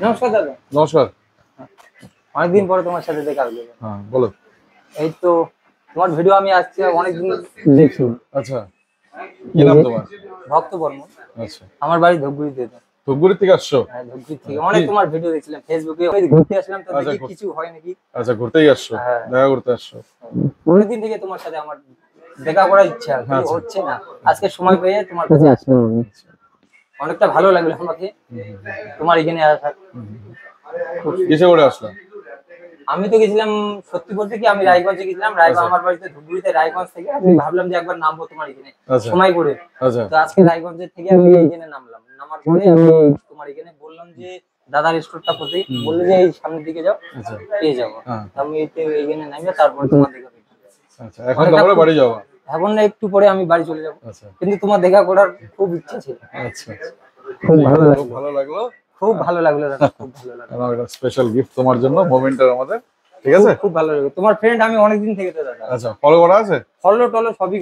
নমস্কার দাদা। নমস্কার। অনেকদিন পরে তোমার সাথে দেখা হলো। হ্যাঁ বলো। এই তো তোমার ভিডিও আমি আজকে অনেকদিন দেখছি। আচ্ছা, কি নাম তোমার? ভক্ত বর্মন। আচ্ছা, আমার বাড়ি ধূপগুড়িতে। ধূপগুড়ি থেকে আসছো? হ্যাঁ, ধূপগুড়ি থেকে অনেক তোমার ভিডিও দেখছিলাম ফেসবুকে। ওই ঘুরতে আসলাম তো আচ্ছা, দেখি কিছু হয় নাকি। আচ্ছা ঘুরতেই আসছো, হ্যাঁ, দেখা করতে আসছো। অনেকদিন থেকে তোমার সাথে আমার দেখা করার ইচ্ছা কিন্তু আচ্ছা। হচ্ছে না। আজকে সময় পেয়ে তোমার কাছে আসলাম আমি। অনেকটা ভালো লাগলো আমাকে তোমার এখানে আসা। কিসে করে আসলাম? আমি তো গেছিলাম, সত্যি বলতে কি আমি রায়গঞ্জে গেছিলাম। রায়গঞ্জ আমার বাড়িতে ধূপগুড়িতে। রায়গঞ্জ থেকে আমি ভাবলাম যে একবার নামবো তোমার এখানে আচ্ছা সময় করে। আচ্ছা তো আজকে রায়গঞ্জের থেকে আমি এইখানে নামলাম। নামার পরে আমি তোমার এখানে বললাম যে দাদার স্টোরটা কোথায়, বললে যে এই সামনের দিকে যাও, আচ্ছা পেয়ে যাবো। হ্যাঁ আমি এইখানে নামলে তারপরে তোমার দেখা পেলাম। আচ্ছা, এখন তারপরে বাড়ি যাওয়া? এখন না, একটু পরে আমি বাড়ি চলে যাবো। আচ্ছা কিন্তু তোমার দেখা করার খুব ইচ্ছা ছিল। আচ্ছা, খুব ভালো খুব লাগলো, ভালো লাগলো। খুব ভালো লাগলো দাদা, খুব ভালো লাগলো। আমার একটা স্পেশাল গিফট তোমার জন্য, মোমেন্টার আমাদের, ঠিক আছে? খুব ভালো লাগলো। তোমার ফ্রেন্ড আমি অনেকদিন থেকে তো দাদা। আচ্ছা, ফলো করা আছে? ফলো টলো সবই